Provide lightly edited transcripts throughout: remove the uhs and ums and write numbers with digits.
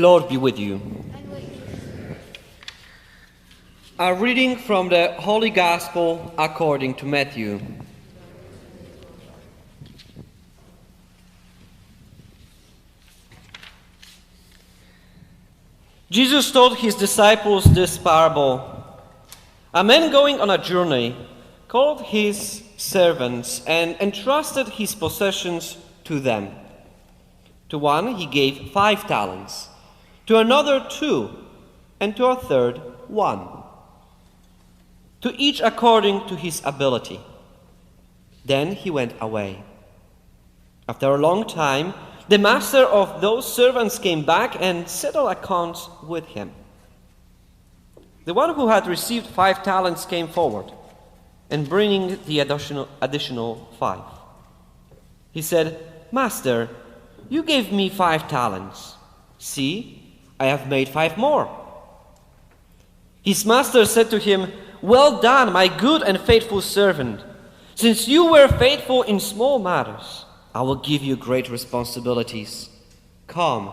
Lord be with you. A reading from the Holy Gospel according to Matthew. Jesus told his disciples this parable. A man going on a journey called his servants and entrusted his possessions to them. To one he gave 5 talents, to another 2, and to a third 1. To each according to his ability. Then he went away. After a long time, the master of those servants came back and settled accounts with him. The one who had received 5 talents came forward, and bringing the additional 5. He said, "Master, you gave me 5 talents. See, I have made 5 more." His master said to him, "Well done, my good and faithful servant. Since you were faithful in small matters, I will give you great responsibilities. Come,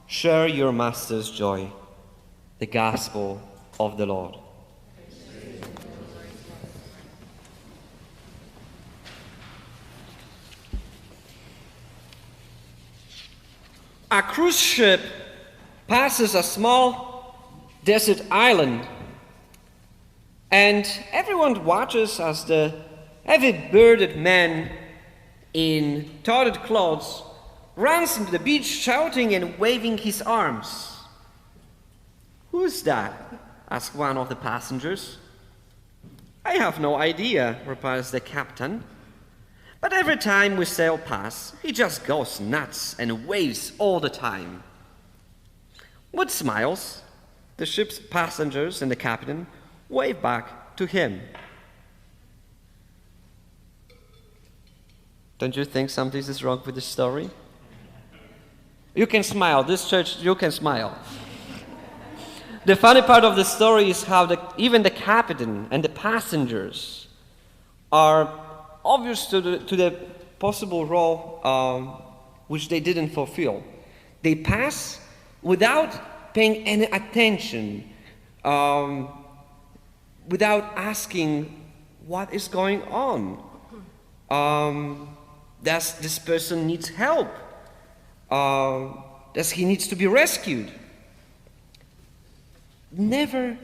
share your master's joy." The Gospel of the Lord. A cruise ship passes a small desert island, and everyone watches as the heavy-bearded man in tattered clothes runs into the beach shouting and waving his arms. "Who's that?" asked one of the passengers. "I have no idea," replies the captain. "But every time we sail past, he just goes nuts and waves all the time." With smiles, the ship's passengers and the captain wave back to him. Don't you think something is wrong with this story? You can smile. This church, you can smile. The funny part of the story is how even the captain and the passengers are obvious to the possible role which they didn't fulfill. They pass without paying any attention, without asking what is going on. Does this person need help? Does he need to be rescued? Never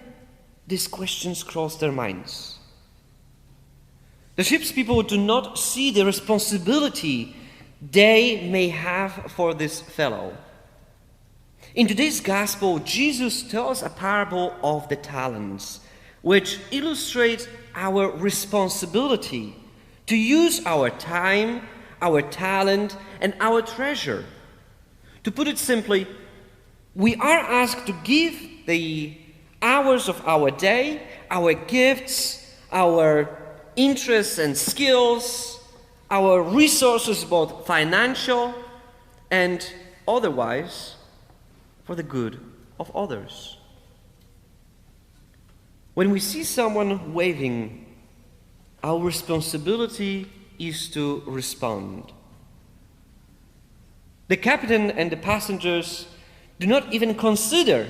these questions cross their minds. The ship's people do not see the responsibility they may have for this fellow. In today's gospel, Jesus tells a parable of the talents, which illustrates our responsibility to use our time, our talent, and our treasure. To put it simply, we are asked to give the hours of our day, our gifts, our interests and skills, our resources, both financial and otherwise, for the good of others. When we see someone waving, our responsibility is to respond. The captain and the passengers do not even consider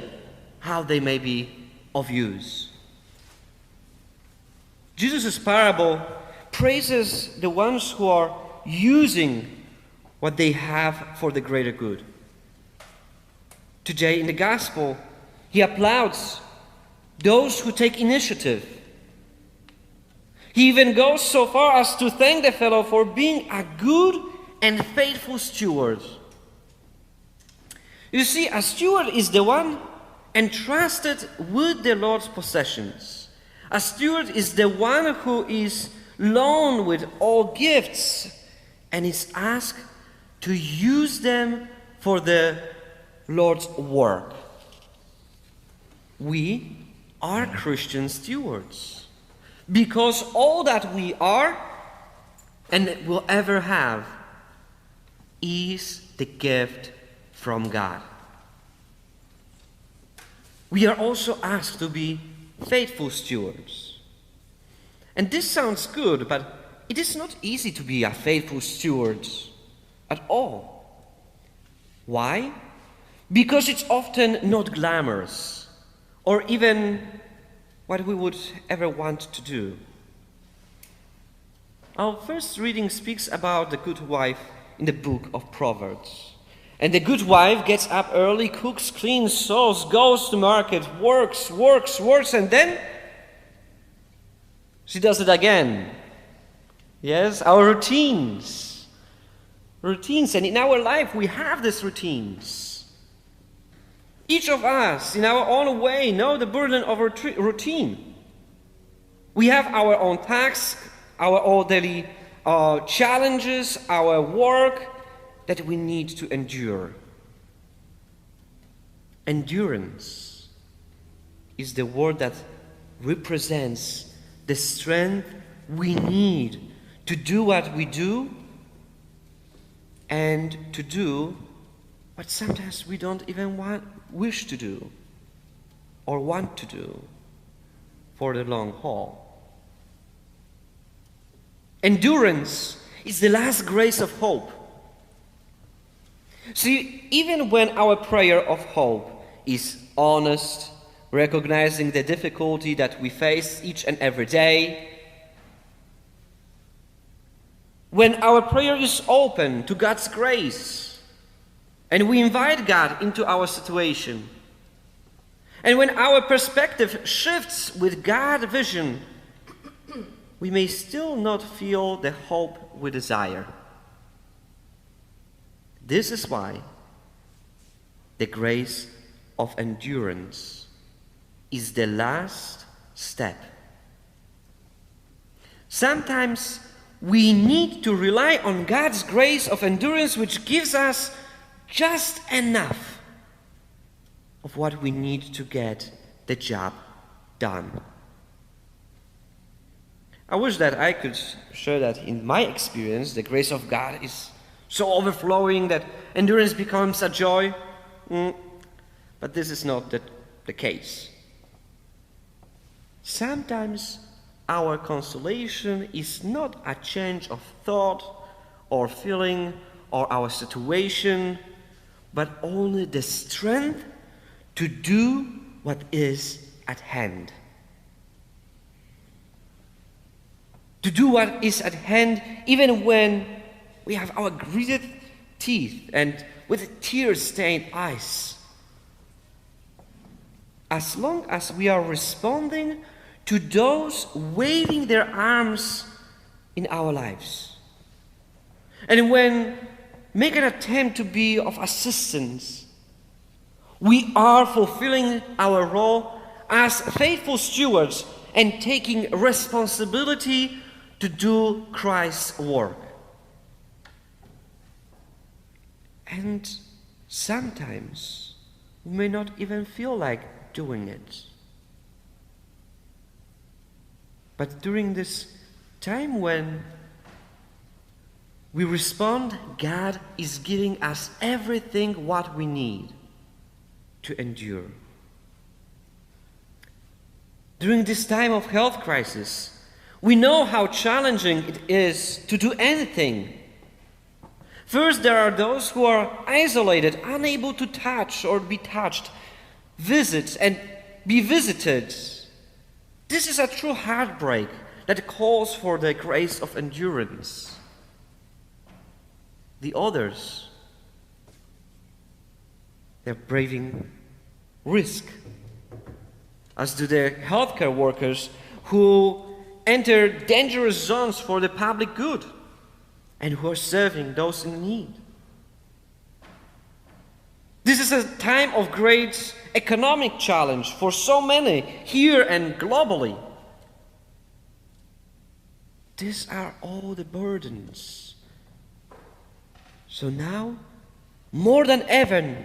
how they may be of use. Jesus' parable praises the ones who are using what they have for the greater good. Today in the gospel, he applauds those who take initiative. He even goes so far as to thank the fellow for being a good and faithful steward. You see, a steward is the one entrusted with the Lord's possessions. A steward is the one who is loaned with all gifts and is asked to use them for the Lord's work. We are Christian stewards because all that we are and will ever have is the gift from God. We are also asked to be faithful stewards. And this sounds good, but it is not easy to be a faithful steward at all. Why? because it's often not glamorous or even what we would ever want to do. Our first reading speaks about the good wife in the book of Proverbs. And the good wife gets up early, cooks, cleans, sews, goes to market, works, and then she does it again. Yes, our routines. And in our life we have these routines. Each of us, in our own way, know the burden of routine. We have our own tasks, our own daily challenges, our work that we need to endure. Endurance is the word that represents the strength we need to do what we do and to do what sometimes we don't even wish to do or want to do for the long haul. Endurance is the last grace of hope. See, even when our prayer of hope is honest, recognizing the difficulty that we face each and every day, when our prayer is open to God's grace, and we invite God into our situation, and when our perspective shifts with God's vision, we may still not feel the hope we desire. This is why the grace of endurance is the last step. Sometimes we need to rely on God's grace of endurance, which gives us just enough of what we need to get the job done. I wish that I could share that in my experience, the grace of God is so overflowing that endurance becomes a joy. But this is not the case. Sometimes our consolation is not a change of thought or feeling or our situation, but only the strength to do what is at hand. To do what is at hand even when we have our gritted teeth and with tear-stained eyes. As long as we are responding to those waving their arms in our lives. And when make an attempt to be of assistance, we are fulfilling our role as faithful stewards and taking responsibility to do Christ's work. And sometimes we may not even feel like doing it. But during this time when we respond, God is giving us everything what we need to endure. During this time of health crisis, we know how challenging it is to do anything. First, there are those who are isolated, unable to touch or be touched, visit and be visited. This is a true heartbreak that calls for the grace of endurance. The others, they're braving risk, as do the healthcare workers who enter dangerous zones for the public good and who are serving those in need. This is a time of great economic challenge for so many here and globally. These are all the burdens. So now, more than ever,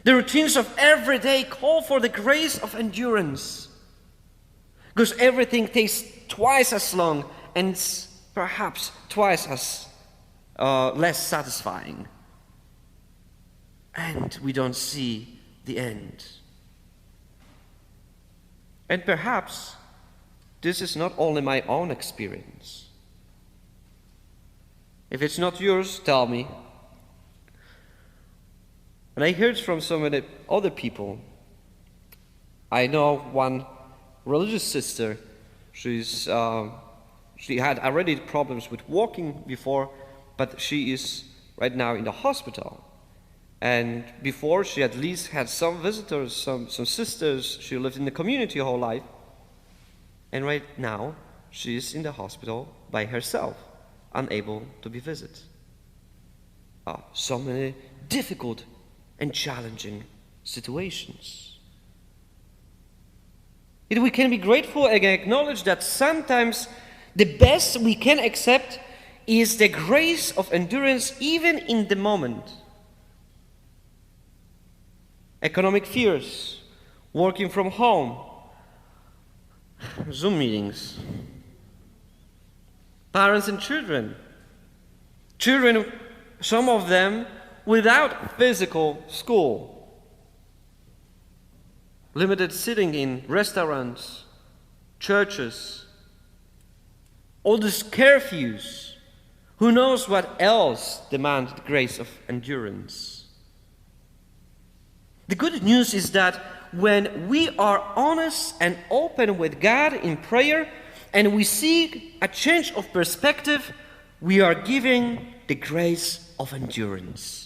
the routines of every day call for the grace of endurance. Because everything takes twice as long and perhaps twice as less satisfying. And we don't see the end. And perhaps this is not only my own experience. If it's not yours, tell me. And I heard from so many other people. I know one religious sister. She had already problems with walking before, but she is right now in the hospital. And before, she at least had some visitors, some sisters. She lived in the community her whole life. And right now, she is in the hospital by herself, unable to be visited. So many difficult and challenging situations. Yet we can be grateful and acknowledge that sometimes the best we can accept is the grace of endurance even in the moment. Economic fears, working from home, Zoom meetings, parents and children, some of them without physical school, limited sitting in restaurants, churches, all these curfews. Who knows what else demands the grace of endurance? The good news is that when we are honest and open with God in prayer and we seek a change of perspective, we are giving the grace of endurance.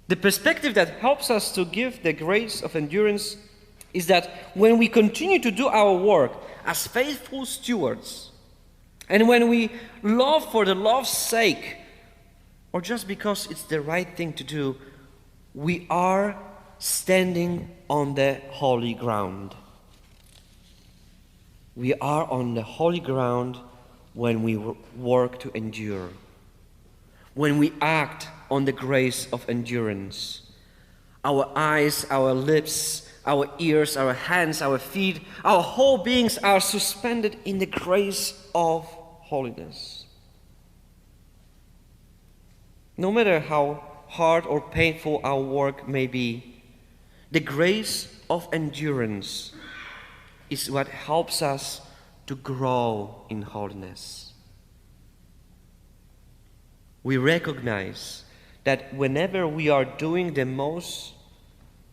The perspective that helps us to give the grace of endurance is that when we continue to do our work as faithful stewards, and when we love for the love's sake, or just because it's the right thing to do, we are standing on the holy ground. We are on the holy ground when we work to endure, when we act on the grace of endurance. Our eyes, our lips, our ears, our hands, our feet, our whole beings are suspended in the grace of holiness. No matter how hard or painful our work may be, the grace of endurance is what helps us to grow in holiness. We recognize that whenever we are doing the most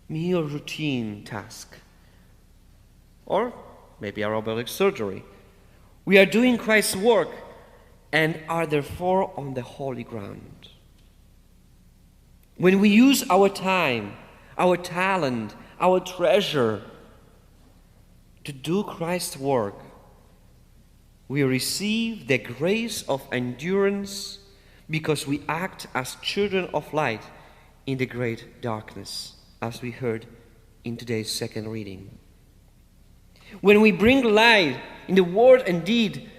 mere routine task, or maybe a robotic surgery, we are doing Christ's work and are therefore on the holy ground. When we use our time, our talent, our treasure to do Christ's work, we receive the grace of endurance because we act as children of light in the great darkness, as we heard in today's second reading. When we bring light in the word and deed,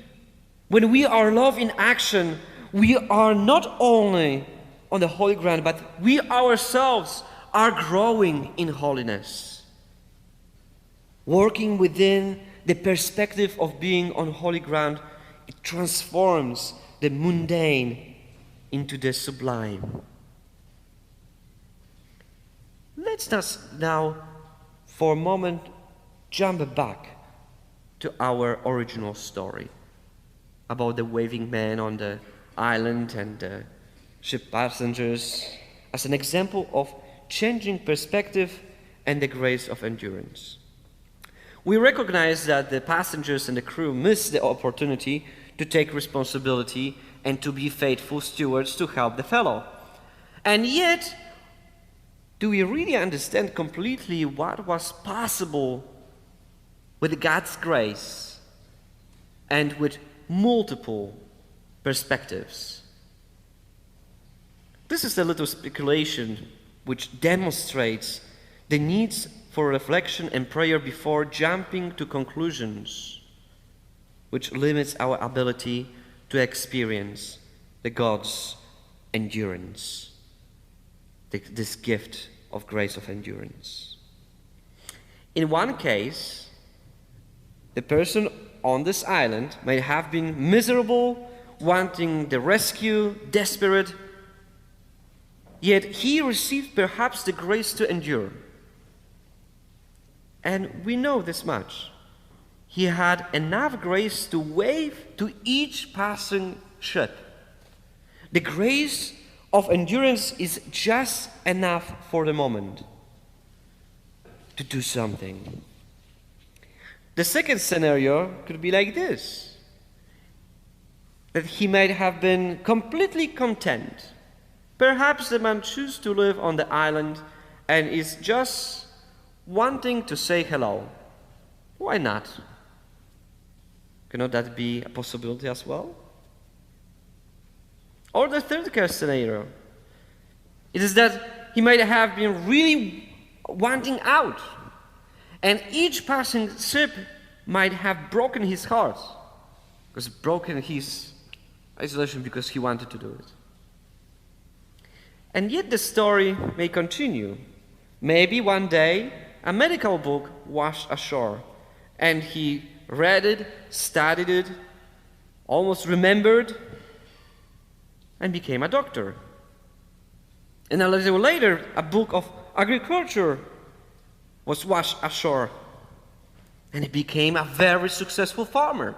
when we are love in action, we are not only on the holy ground, but we ourselves are growing in holiness. Working within the perspective of being on holy ground, it transforms the mundane into the sublime. Let's now, for a moment, jump back to our original story about the waving man on the island and the ship passengers as an example of changing perspective and the grace of endurance. We recognize that the passengers and the crew missed the opportunity to take responsibility and to be faithful stewards to help the fellow. And yet, do we really understand completely what was possible with God's grace and with multiple perspectives? This is a little speculation which demonstrates the needs for reflection and prayer before jumping to conclusions, which limits our ability to experience the God's endurance, this gift of grace of endurance. In one case, the person on this island may have been miserable, wanting the rescue, desperate, yet he received perhaps the grace to endure. And we know this much. He had enough grace to wave to each passing ship. The grace of endurance is just enough for the moment to do something. The second scenario could be like this: that he might have been completely content. Perhaps the man chooses to live on the island and is just wanting to say hello. Why not? Cannot that be a possibility as well? Or the third case scenario, it is that he might have been really wanting out, and each passing ship might have broken his heart, because broken his isolation because he wanted to do it. And yet the story may continue. Maybe one day a medical book washed ashore, and he read it, studied it, almost remembered, and became a doctor. And a little later, a book of agriculture was washed ashore, and he became a very successful farmer.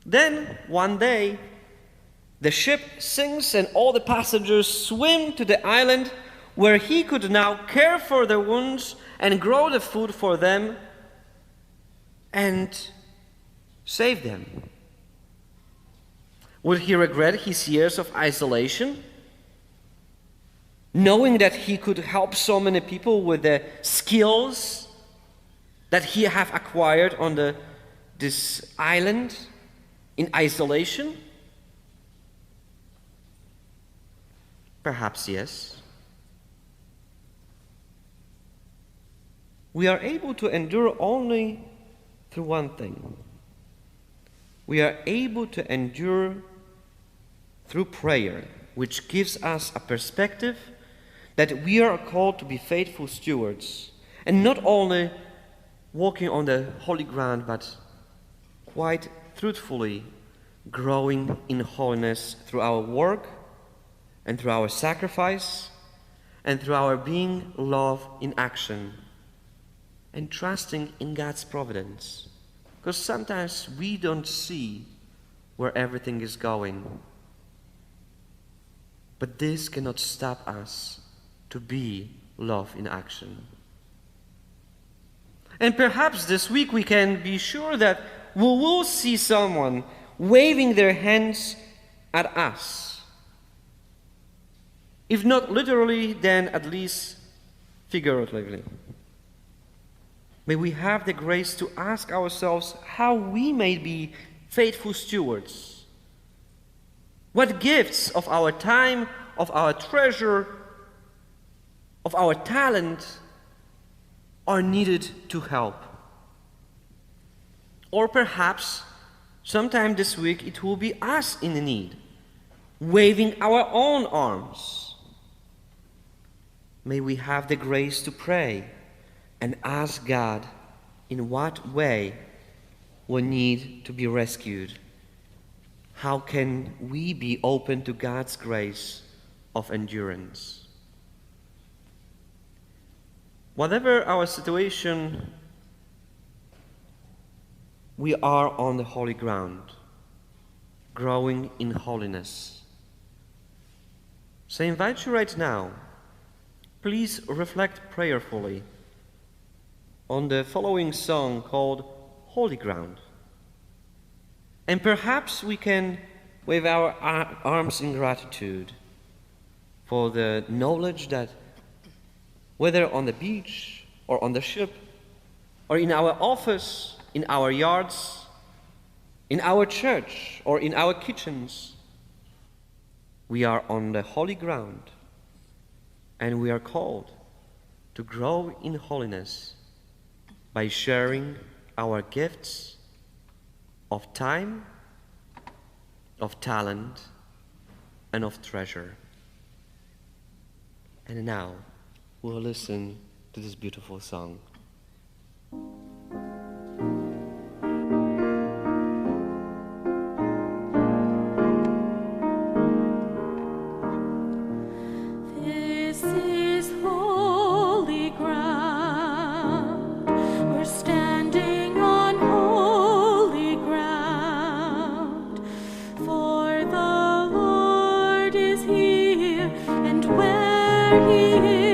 Then, one day, the ship sinks and all the passengers swim to the island where he could now care for their wounds and grow the food for them and save them. Would he regret his years of isolation, knowing that he could help so many people with the skills that he have acquired on this island in isolation? Perhaps yes. We are able to endure only through one thing. We are able to endure through prayer, which gives us a perspective that we are called to be faithful stewards, and not only walking on the holy ground, but quite truthfully growing in holiness through our work and through our sacrifice and through our being love in action and trusting in God's providence. Because sometimes we don't see where everything is going. But this cannot stop us to be love in action. And perhaps this week we can be sure that we will see someone waving their hands at us. If not literally, then at least figuratively. May we have the grace to ask ourselves how we may be faithful stewards. What gifts of our time, of our treasure, of our talent are needed to help? Or perhaps sometime this week it will be us in need, waving our own arms. May we have the grace to pray and ask God in what way we need to be rescued. How can we be open to God's grace of endurance? Whatever our situation, we are on the holy ground, growing in holiness. So I invite you right now, please reflect prayerfully on the following song called Holy Ground. And perhaps we can wave our arms in gratitude for the knowledge that whether on the beach or on the ship or in our office, in our yards, in our church or in our kitchens, we are on the holy ground and we are called to grow in holiness by sharing our gifts of time, of talent, and of treasure. And now we'll listen to this beautiful song. For the Lord where he is.